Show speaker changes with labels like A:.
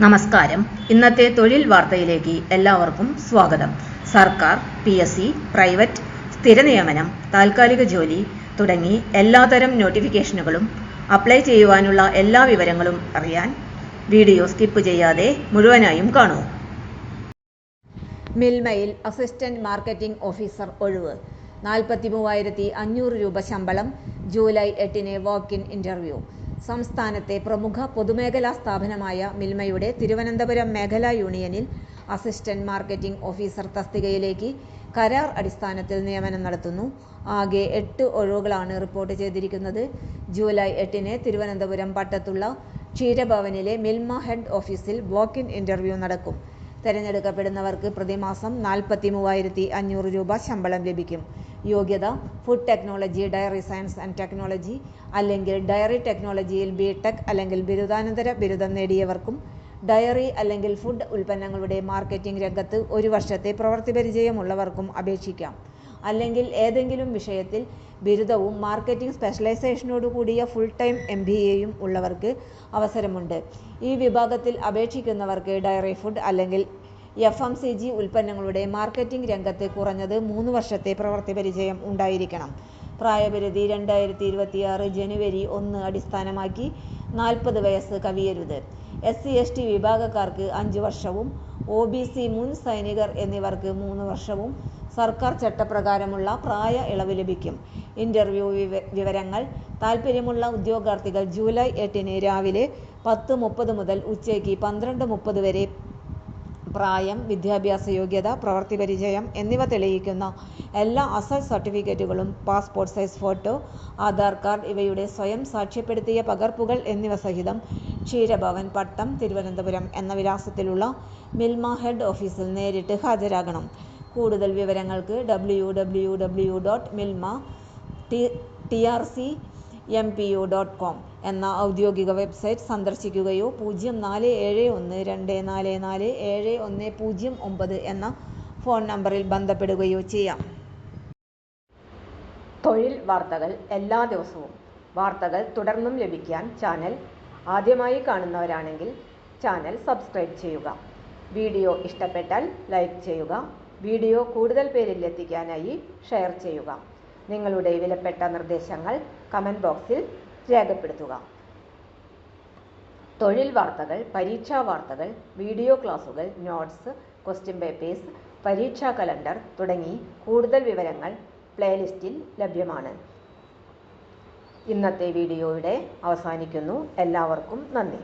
A: നമസ്കാരം. ഇന്നത്തെ തൊഴിൽ വാർത്തയിലേക്ക് എല്ലാവർക്കും സ്വാഗതം. സർക്കാർ, PSC, പ്രൈവറ്റ്, സ്ഥിര നിയമനം, താൽക്കാലിക ജോലി തുടങ്ങി എല്ലാതരം നോട്ടിഫിക്കേഷനുകളും അപ്ലൈ ചെയ്യുവാനുള്ള എല്ലാ വിവരങ്ങളും അറിയാൻ വീഡിയോ സ്കിപ്പ് ചെയ്യാതെ മുഴുവനായും കാണൂ. മിൽമയിൽ അസിസ്റ്റന്റ് മാർക്കറ്റിംഗ് ഓഫീസർ ഒഴിവ്. 43,500 രൂപ ശമ്പളം. July 8 walk in interview. സംസ്ഥാനത്തെ പ്രമുഖ പൊതുമേഖലാ സ്ഥാപനമായ മിൽമയുടെ തിരുവനന്തപുരം മേഖലാ യൂണിയനിൽ അസിസ്റ്റന്റ് മാർക്കറ്റിംഗ് ഓഫീസർ തസ്തികയിലേക്ക് കരാർ അടിസ്ഥാനത്തിൽ നിയമനം നടത്തുന്നു. ആകെ 8 ഒഴിവുകളാണ് റിപ്പോർട്ട് ചെയ്തിരിക്കുന്നത്. ജൂലൈ 8 തിരുവനന്തപുരം പട്ടത്തുള്ള ക്ഷീരഭവനിലെ മിൽമ ഹെഡ് ഓഫീസിൽ വാക്ക് ഇൻ ഇന്റർവ്യൂ നടക്കും. തെരഞ്ഞെടുക്കപ്പെടുന്നവർക്ക് പ്രതിമാസം 43,500 രൂപ ശമ്പളം ലഭിക്കും. യോഗ്യത: food technology, dairy science and technology അല്ലെങ്കിൽ ഡയറി ടെക്നോളജിയിൽ BTech അല്ലെങ്കിൽ ബിരുദാനന്തര ബിരുദം നേടിയവർക്കും ഡയറി അല്ലെങ്കിൽ ഫുഡ് ഉൽപ്പന്നങ്ങളുടെ മാർക്കറ്റിംഗ് രംഗത്ത് 1 വർഷത്തെ പ്രവൃത്തി പരിചയമുള്ളവർക്കും അപേക്ഷിക്കാം. അല്ലെങ്കിൽ ഏതെങ്കിലും വിഷയത്തിൽ ബിരുദവും മാർക്കറ്റിംഗ് സ്പെഷ്യലൈസേഷനോട് കൂടിയ ഫുൾ ടൈം MBAയും ഉള്ളവർക്ക് അവസരമുണ്ട്. ഈ വിഭാഗത്തിൽ അപേക്ഷിക്കുന്നവർക്ക് ഡയറി ഫുഡ് അല്ലെങ്കിൽ FMCG ഉൽപ്പന്നങ്ങളുടെ മാർക്കറ്റിംഗ് രംഗത്ത് കുറഞ്ഞത് 3 വർഷത്തെ പ്രവൃത്തി പരിചയം ഉണ്ടായിരിക്കണം. പ്രായപരിധി 2026 ജനുവരി 1 അടിസ്ഥാനമാക്കി 40 വയസ്സ് കവിയരുത്. SC/ST വിഭാഗക്കാർക്ക് 5 വർഷവും OBC മുൻ സൈനികർ എന്നിവർക്ക് 3 വർഷവും സർക്കാർ ചട്ടപ്രകാരമുള്ള പ്രായ ഇളവ് ലഭിക്കും. ഇന്റർവ്യൂ വിവരങ്ങൾ: താൽപ്പര്യമുള്ള ഉദ്യോഗാർത്ഥികൾ ജൂലൈ 8 രാവിലെ 10:30 മുതൽ ഉച്ചയ്ക്ക് 12:30 വരെ പ്രായം, വിദ്യാഭ്യാസ യോഗ്യത, പ്രവൃത്തി പരിചയം എന്നിവ തെളിയിക്കുന്ന എല്ലാ അസൽ സർട്ടിഫിക്കറ്റുകളും, passport size photo, Aadhaar card ഇവയുടെ സ്വയം സാക്ഷ്യപ്പെടുത്തിയ പകർപ്പുകൾ എന്നിവ സഹിതം ക്ഷീരഭവൻ, പട്ടം, തിരുവനന്തപുരം എന്ന വിലാസത്തിലുള്ള മിൽമ ഹെഡ് ഓഫീസിൽ നേരിട്ട് ഹാജരാകണം. കൂടുതൽ വിവരങ്ങൾക്ക് www.milma-trcmpu.com എന്ന ഔദ്യോഗിക വെബ്സൈറ്റ് സന്ദർശിക്കുകയോ 0471244710 എന്ന ഫോൺ നമ്പറിൽ ബന്ധപ്പെടുകയോ ചെയ്യാം. തൊഴിൽ വാർത്തകൾ എല്ലാ ദിവസവും. വാർത്തകൾ തുടർന്നും ലഭിക്കാൻ ചാനൽ ആദ്യമായി കാണുന്നവരാണെങ്കിൽ ചാനൽ സബ്സ്ക്രൈബ് ചെയ്യുക. വീഡിയോ ഇഷ്ടപ്പെട്ടാൽ ലൈക്ക് ചെയ്യുക. വീഡിയോ കൂടുതൽ പേരിൽ എത്തിക്കാനായി ഷെയർ ചെയ്യുക. നിങ്ങളുടെ വിലപ്പെട്ട നിർദ്ദേശങ്ങൾ കമന്റ് ബോക്സിൽ രേഖപ്പെടുത്തുക. തൊഴിൽ വാർത്തകൾ, പരീക്ഷാ വാർത്തകൾ, വീഡിയോ ക്ലാസുകൾ, നോട്ട്സ്, ക്വസ്റ്റ്യൻ പേപ്പേഴ്സ്, പരീക്ഷാ കലണ്ടർ തുടങ്ങി കൂടുതൽ വിവരങ്ങൾ പ്ലേലിസ്റ്റിൽ ലഭ്യമാണ്. ഇന്നത്തെ വീഡിയോയുടെ അവസാനിക്കുന്നു. എല്ലാവർക്കും നന്ദി.